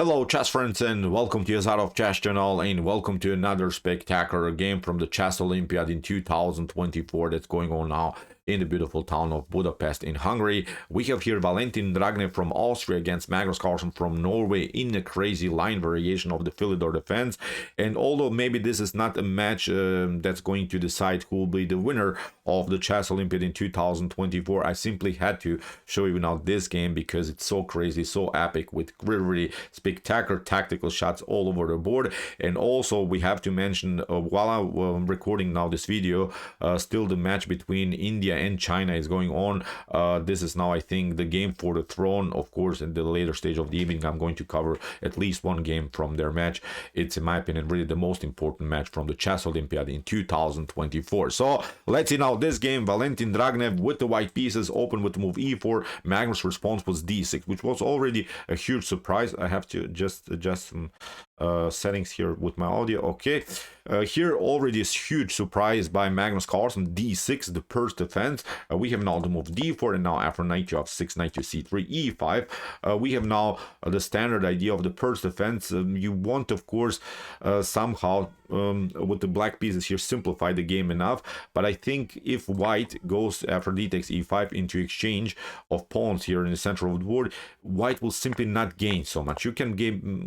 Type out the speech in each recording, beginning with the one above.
Hello chess friends and welcome to Jozarov chess channel and welcome to another spectacular game from the Chess Olympiad in 2024 that's going on now in the beautiful town of Budapest in Hungary. We have here Valentin Dragnev from Austria against Magnus Carlsen from Norway in a crazy line variation of the Philidor defense. And although maybe this is not a match that's going to decide who will be the winner of the Chess Olympiad in 2024, I simply had to show you now this game because it's so crazy, so epic with really spectacular tactical shots all over the board. And also we have to mention while I'm recording now this video, still the match between India and China is going on. This is now, I think, the game for the throne. Of course, in the later stage of the evening, I'm going to cover at least one game from their match. It's, in my opinion, really the most important match from the Chess Olympiad in 2024. So let's see now this game. Valentin Dragnev with the white pieces open with the move e4. Magnus' response was d6, which was already a huge surprise. I have to just adjust some settings here with my audio. Okay, here already is huge surprise by Magnus Carlsen, d6, the first defense. We have now the move d4, and now after knight you have 6, knight to c3, e5. We have now the standard idea of the first defense. You want, of course, somehow with the black pieces here simplify the game enough, but I think if white goes after d takes e5 into exchange of pawns here in the center of the board, white will simply not gain so much. You can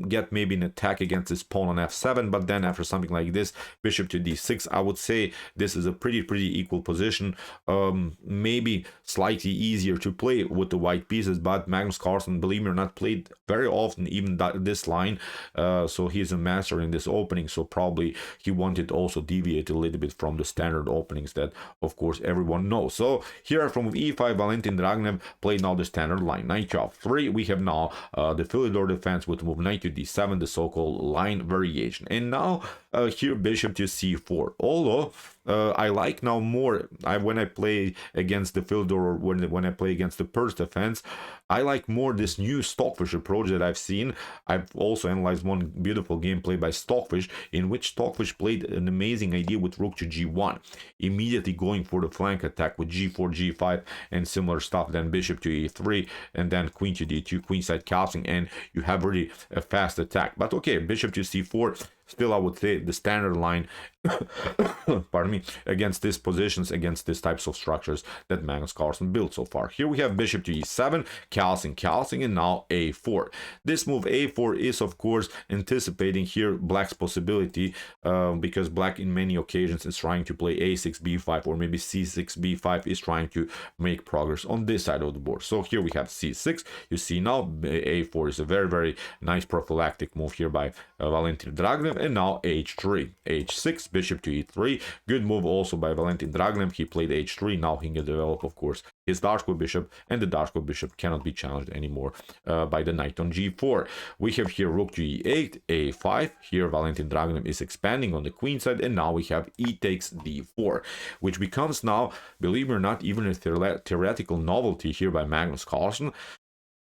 get maybe an attack against this pawn on f7, but then after something like this, bishop to d6, I would say this is a pretty equal position. Maybe slightly easier to play with the white pieces, but Magnus Carlsen, believe me or not, played very often even this line, so he's a master in this opening. So probably he wanted to also deviate a little bit from the standard openings that, of course, everyone knows. So here from e5, Valentin Dragnev played now the standard line, knight to f3. We have now the Philidor defense with move knight to d7, the so-called line variation. And now here bishop to c4. Although I like now more when I play against the Philidor, or when I play against the first defense, I like more this new Stockfish approach that I've seen. I've also analyzed one beautiful gameplay by Stockfish in which Stockfish played an amazing idea with rook to g1, immediately going for the flank attack with g4, g5 and similar stuff, then bishop to e3 and then queen to d2, queenside castling, and you have really a fast attack. But okay, bishop to c4, still I would say the standard line pardon me, against these positions, against these types of structures that Magnus Carlsen built so far. Here we have bishop to e7, castling, and now a4. This move a4 is, of course, anticipating here black's possibility, because black in many occasions is trying to play a6, b5, or maybe c6, b5, is trying to make progress on this side of the board. So here we have c6. You see now a4 is a very nice prophylactic move here by Valentin Dragnev, and now h3, h6, bishop to e3. Good move also by Valentin Dragnev. He played h3. Now he can develop, of course, his dark square bishop, and the dark square bishop cannot be challenged anymore by the knight on g4. We have here rook to e8, a5. Here Valentin Dragnev is expanding on the queen side, and now we have e takes d4, which becomes now, believe it or not, even a theoretical novelty here by Magnus Carlsen.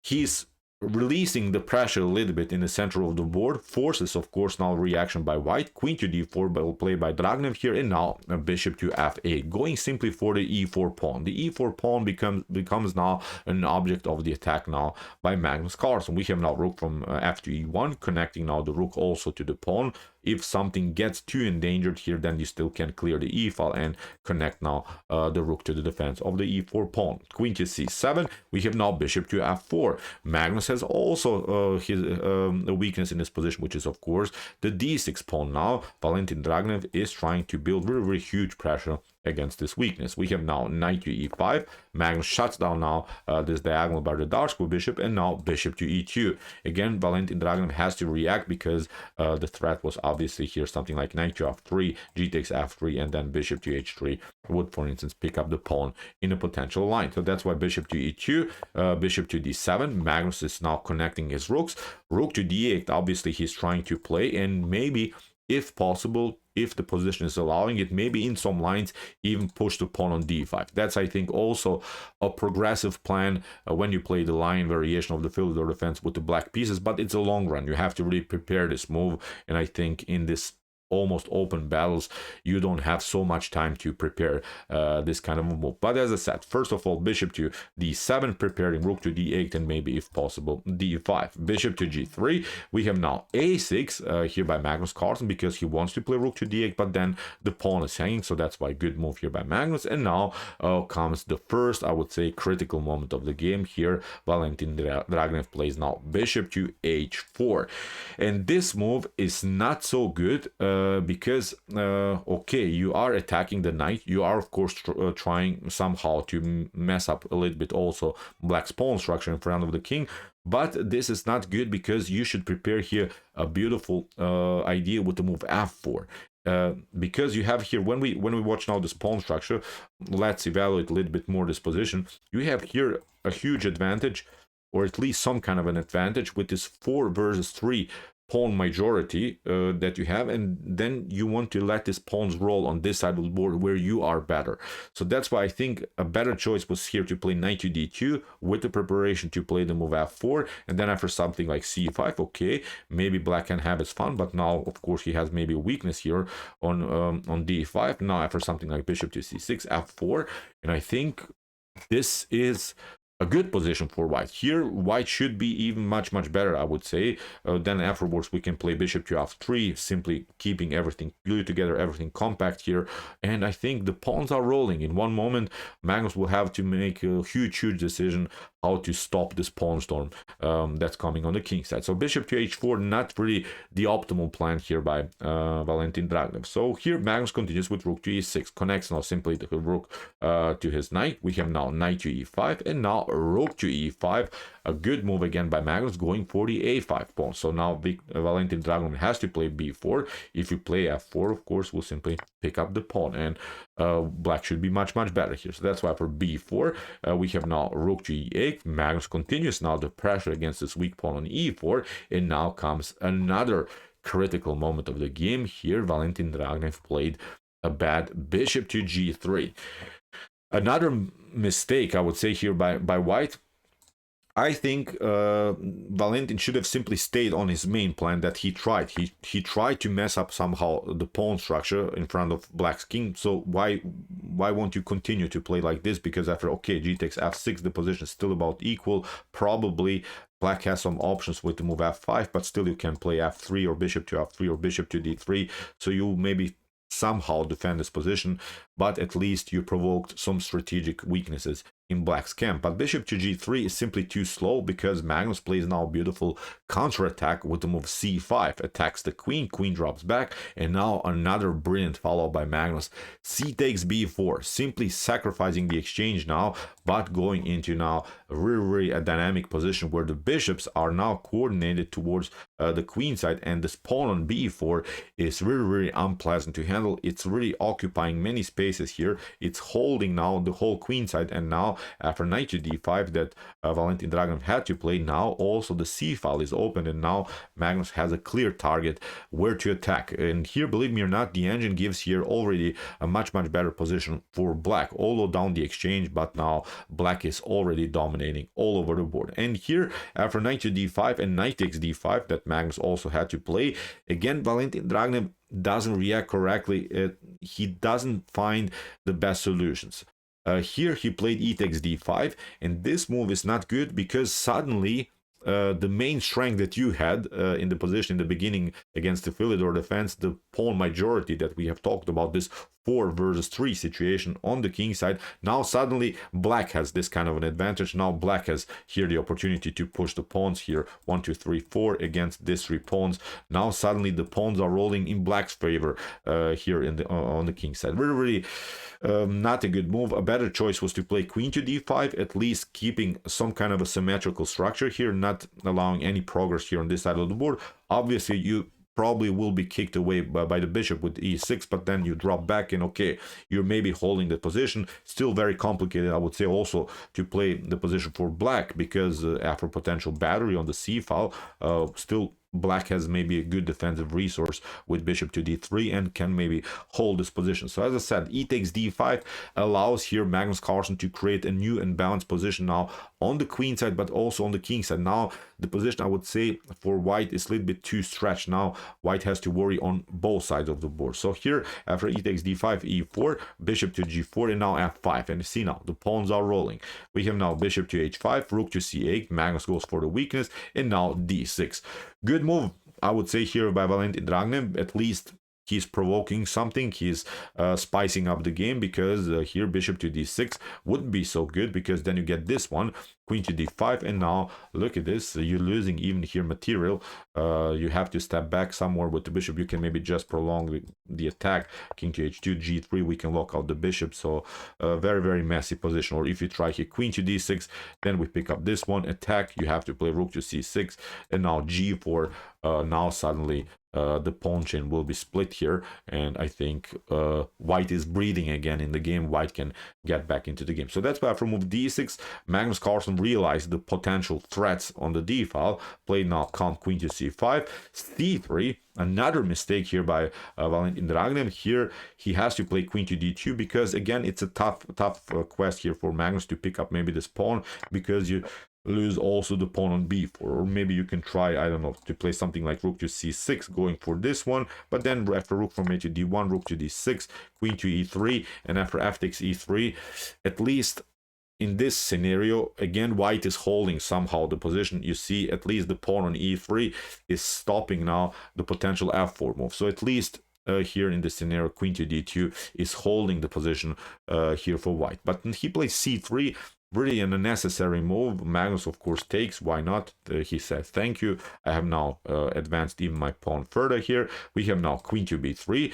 He's releasing the pressure a little bit in the center of the board, forces, of course, now reaction by white. Queen to d4 will play by Dragnev here, and now a bishop to f8, going simply for the e4 pawn. The e4 pawn becomes now an object of the attack now by Magnus Carlsen. We have now rook from f to e1, connecting now the rook also to the pawn. If something gets too endangered here, then you still can clear the e file and connect now the rook to the defense of the e4 pawn. Queen to c7. We have now bishop to f4. Magnus has also a weakness in this position, which is, of course, the d6 pawn. Now Valentin Dragnev is trying to build very huge pressure against this weakness. We have now knight to e5. Magnus shuts down now this diagonal by the dark square bishop, and now bishop to e2. Again, Valentin Dragnev has to react because the threat was obviously here something like knight to f3, g takes f3, and then bishop to h3 would, for instance, pick up the pawn in a potential line. So that's why bishop to e2, bishop to d7. Magnus is now connecting his rooks. Rook to d8, obviously he's trying to play, and maybe, if possible, if the position is allowing it, maybe in some lines even push the pawn on d5. That's, I think, also a progressive plan when you play the line variation of the Philidor defense with the black pieces, but it's a long run. You have to really prepare this move, and I think in this almost open battles, you don't have so much time to prepare this kind of move. But as I said, first of all, bishop to d7, preparing rook to d8, and maybe if possible d5. Bishop to g3. We have now a6 here by Magnus Carlsen, because he wants to play rook to d8, but then the pawn is hanging, so that's why good move here by Magnus. And now comes the first, I would say, critical moment of the game here. Valentin Dragnev plays now bishop to h4, and this move is not so good because okay, you are attacking the knight, you are of course trying somehow to mess up a little bit also black's pawn structure in front of the king, but this is not good because you should prepare here a beautiful idea with the move f4. Because you have here, when we watch now this pawn structure, let's evaluate a little bit more this position. You have here a huge advantage, or at least some kind of an advantage, with this 4 versus 3 pawn majority that you have, and then you want to let these pawns roll on this side of the board where you are better. So that's why I think a better choice was here to play knight to d2 with the preparation to play the move f4, and then after something like c5, okay, maybe black can have his fun, but now of course he has maybe a weakness here on d5. Now after something like bishop to c6, f4, and I think this is a good position for white. Here white should be even much better, I would say. Then afterwards we can play bishop to f3, simply keeping everything glued together, everything compact here. And I think the pawns are rolling. In one moment Magnus will have to make a huge decision how to stop this pawn storm that's coming on the king side. So bishop to h4, not really the optimal plan here by Valentin Dragnev. So here Magnus continues with rook to e6, connects now simply the rook to his knight. We have now knight to e5, and now rook to e5, a good move again by Magnus, going for the a5 pawn. So now Valentin Dragnev has to play b4. If you play f4, of course, we'll simply pick up the pawn, and black should be much better here. So that's why for b4 we have now rook to e8. Magnus continues now the pressure against this weak pawn on e4, and now comes another critical moment of the game. Here Valentin Dragnev played a bad bishop to g3. Another mistake, I would say, here by white. I think Valentin should have simply stayed on his main plan that he tried. He tried to mess up somehow the pawn structure in front of black's king. So why won't you continue to play like this? Because after, okay, g takes f6, the position is still about equal. Probably black has some options with the move f5, but still you can play f3 or bishop to f3 or bishop to d3. So you maybe somehow defend this position, but at least you provoked some strategic weaknesses in black's camp. But bishop to g3 is simply too slow, because Magnus plays now a beautiful counterattack with the move c5, attacks the queen, queen drops back, and now another brilliant follow by Magnus. C takes b4, simply sacrificing the exchange now, but going into now really a dynamic position where the bishops are now coordinated towards the queen side, and this pawn on b4 is really unpleasant to handle. It's really occupying many spaces here. It's holding now the whole queen side, and now after knight to d5 that Valentin Dragnev had to play, now also the c file is open, and now Magnus has a clear target where to attack. And here, believe me or not, the engine gives here already a much better position for black, although down the exchange, but now black is already dominating all over the board. And here after knight to d5 and knight takes d5 that Magnus also had to play, again Valentin Dragnev doesn't react correctly. He doesn't find the best solutions. Here he played e takes d5, and this move is not good, because suddenly the main strength that you had in the position in the beginning against the Philidor defense, the pawn majority that we have talked about, this 4 versus 3 situation on the king side, now suddenly black has this kind of an advantage. Now black has here the opportunity to push the pawns here 1 2 3 4 against these 3 pawns. Now suddenly the pawns are rolling in black's favor here in the on the king side. Really not a good move. A better choice was to play queen to d5, at least keeping some kind of a symmetrical structure here, not allowing any progress here on this side of the board. Obviously you probably will be kicked away by the bishop with e6, but then you drop back, and okay, you're maybe holding the position. Still very complicated, I would say, also to play the position for black, because after potential battery on the c file, still black has maybe a good defensive resource with bishop to d3 and can maybe hold this position. So as I said, e takes d5 allows here Magnus Carlsen to create a new and balanced position now on the queen side, but also on the king side. Now the position, I would say, for white is a little bit too stretched. Now white has to worry on both sides of the board. So here, after e takes d5, e4, bishop to g4, and now f5. And you see now the pawns are rolling. We have now bishop to h5, rook to c8. Magnus goes for the weakness, and now d6. Good move, I would say, here by Valentin Dragnev. At least he's provoking something. He's spicing up the game, because here bishop to d6 wouldn't be so good, because then you get this one, queen to d5, and now look at this, you're losing even here material. You have to step back somewhere with the bishop. You can maybe just prolong the attack. King to h2, g3, we can lock out the bishop. So very, very messy position. Or if you try here queen to d6, then we pick up this one, attack. You have to play rook to c6, and now g4. Now suddenly the pawn chain will be split here, and I think white is breathing again in the game. White can get back into the game. So that's why after move d6, Magnus Carlsen realized the potential threats on the d file, played now count queen to c5, c3. Another mistake here by Valentin Dragnev. Here he has to play queen to d2, because again it's a tough quest here for Magnus to pick up maybe this pawn, because you lose also the pawn on b4. Or maybe you can try, I don't know, to play something like rook to c6, going for this one, but then after rook from a to d1, rook to d6, queen to e3, and after f takes e3, at least in this scenario, again, white is holding somehow the position. You see, at least the pawn on e3 is stopping now the potential f4 move. So at least here in this scenario, queen to d2 is holding the position here for white. But he plays c3, really an unnecessary move. Magnus, of course, takes. Why not? He said, thank you. I have now advanced even my pawn further here. We have now queen to b3.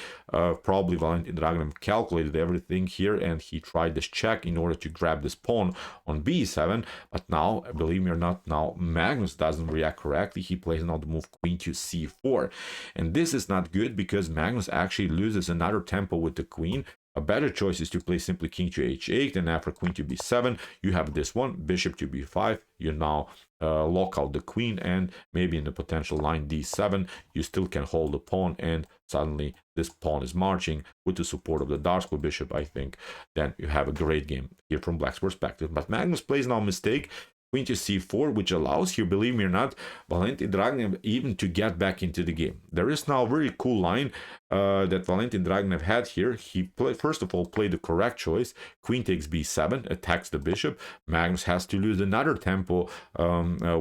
Probably Valentin Dragnev calculated everything here, and he tried this check in order to grab this pawn on b7. But now, believe me or not, now Magnus doesn't react correctly. He plays now the move queen to c4. And this is not good, because Magnus actually loses another tempo with the queen. A better choice is to play simply king to h8, and after queen to b7, you have this one, bishop to b5. You now lock out the queen, and maybe in the potential line d7, you still can hold the pawn, and suddenly this pawn is marching with the support of the dark square bishop. I think then you have a great game here from black's perspective. But Magnus plays now a mistake, queen to c4, which allows here, believe me or not, Valentin Dragnev even to get back into the game. There is now a very cool line that Valentin Dragnev had here. He first of all played the correct choice. Queen takes b7, attacks the bishop. Magnus has to lose another tempo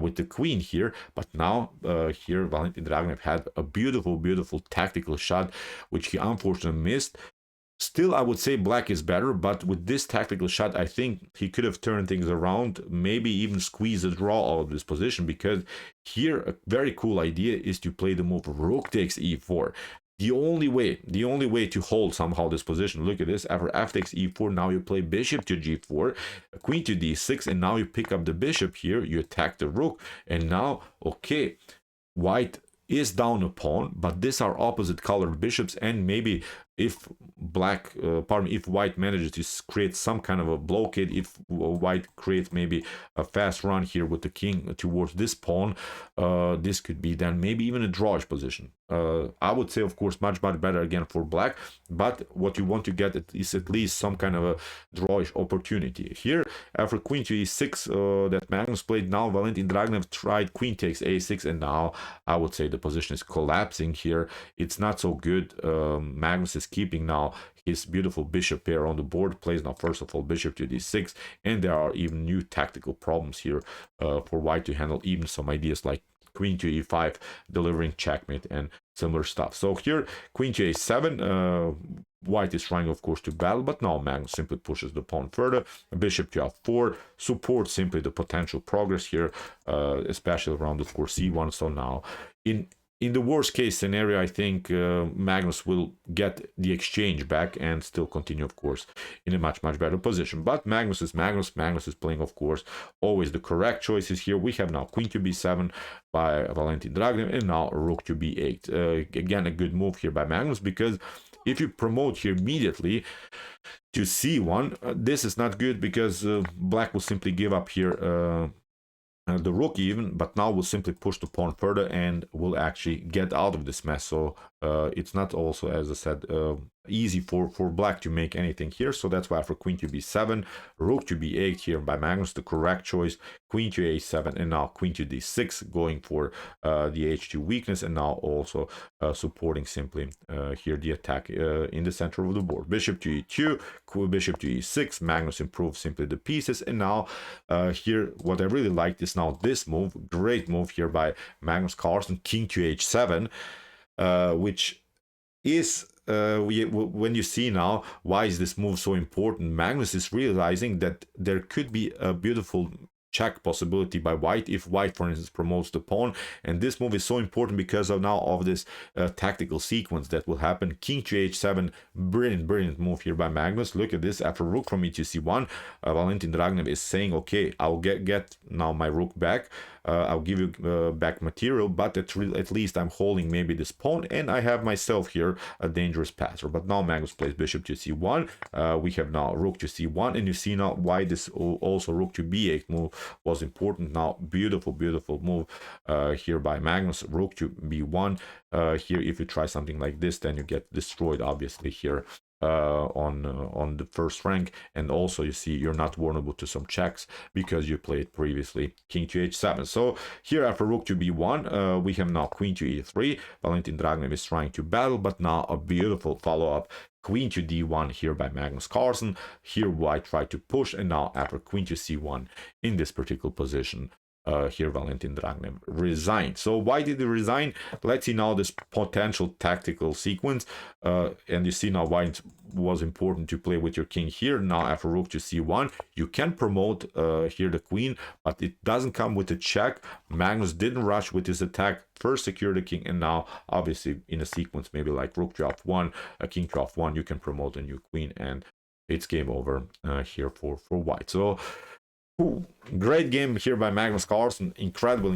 with the queen here. But now here Valentin Dragnev had a beautiful tactical shot, which he unfortunately missed. Still, I would say black is better, but with this tactical shot, I think he could have turned things around, maybe even squeeze a draw out of this position, because here a very cool idea is to play the move rook takes e4. The only way to hold somehow this position, look at this, after f takes e4, now you play bishop to g4, queen to d6, and now you pick up the bishop here, you attack the rook, and now, okay, white is down a pawn, but these are opposite colored bishops, and maybe if if white manages to create some kind of a blockade, if white creates maybe a fast run here with the king towards this pawn, this could be then maybe even a drawish position. I would say, of course, much better again for black, but what you want to get is at least some kind of a drawish opportunity. Here, after queen to e6 that Magnus played, now Valentin Dragnev tried queen takes a6, and now I would say the position is collapsing here. It's not so good. Magnus is keeping now his beautiful bishop pair on the board, plays now first of all bishop to d6, and there are even new tactical problems here for white to handle, even some ideas like queen to e5 delivering checkmate and similar stuff. So here queen to a7, white is trying of course to battle, but now Magnus simply pushes the pawn further. Bishop to f4 supports simply the potential progress here, especially around of course c1. So now in the worst case scenario, I think Magnus will get the exchange back and still continue, of course, in a much better position. But Magnus is Magnus. Magnus is playing, of course, always the correct choices here. We have now queen to b7 by Valentin Dragnev, and now rook to b8. Again, a good move here by Magnus, because if you promote here immediately to c1, this is not good, because black will simply give up here the rook even, but now we'll simply push the pawn further and we'll actually get out of this mess. So it's not also, as I said, easy for black to make anything here. So that's why for queen to b7, rook to b8 here by Magnus, the correct choice, queen to a7, and now queen to d6, going for the h2 weakness, and now also supporting simply here the attack in the center of the board. Bishop to e2, bishop to e6, Magnus improves simply the pieces, and now here what I really like is now this move, great move here by Magnus Carlsen, king to h7, which is when you see now why is this move so important, Magnus is realizing that there could be a beautiful check possibility by white if white, for instance, promotes the pawn. And this move is so important because of now of this tactical sequence that will happen. King to h7, brilliant move here by Magnus. Look at this, after rook from e to c1, Valentin Dragnev is saying, okay, I'll get now my rook back, I'll give you back material, but at least I'm holding maybe this pawn, and I have myself here a dangerous passer. But now Magnus plays bishop to c1, we have now rook to c1, and you see now why this also rook to b8 move was important. Now beautiful move here by Magnus, rook to b1. Here if you try something like this, then you get destroyed obviously here on the first rank, and also you see you're not vulnerable to some checks because you played previously king to h7. So here after rook to b1, we have now queen to e3. Valentin Dragnev is trying to battle, but now a beautiful follow-up, queen to d1 here by Magnus Carlsen. Here white tried to push, and now after queen to c1 in this particular position, here Valentin Dragnev resigned. So why did he resign? Let's see now this potential tactical sequence, and you see now why it was important to play with your king here. Now after rook to c1, you can promote here the queen, but it doesn't come with a check. Magnus didn't rush with his attack, first secure the king, and now obviously in a sequence maybe like rook to f1, king to f1, you can promote a new queen, and it's game over here for white. So great game here by Magnus Carlsen. Incredible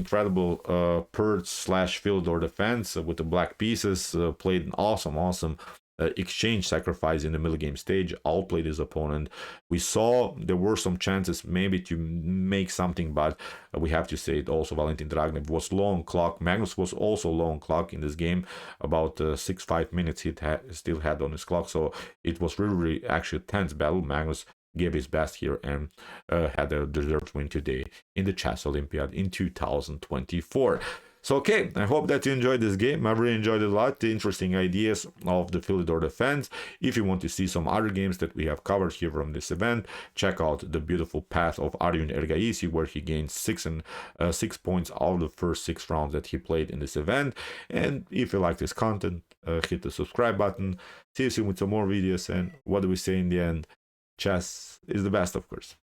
Purge / Philidor defense with the black pieces. Played an awesome exchange sacrifice in the middle game stage. Outplayed his opponent. We saw there were some chances maybe to make something, but we have to say it also Valentin Dragnev was low on clock. Magnus was also low on clock in this game. About 6-5 minutes he still had on his clock. So it was really actually a tense battle. Magnus gave his best here and had a deserved win today in the Chess Olympiad in 2024. So okay, I hope that you enjoyed this game. I really enjoyed it a lot, the interesting ideas of the Philidor defense. If you want to see some other games that we have covered here from this event, check out the beautiful path of Arjun Ergaisi, where he gained 6 points out of the first 6 rounds that he played in this event. And if you like this content, hit the subscribe button. See you soon with some more videos, and what do we say in the end? Chess is the best, of course.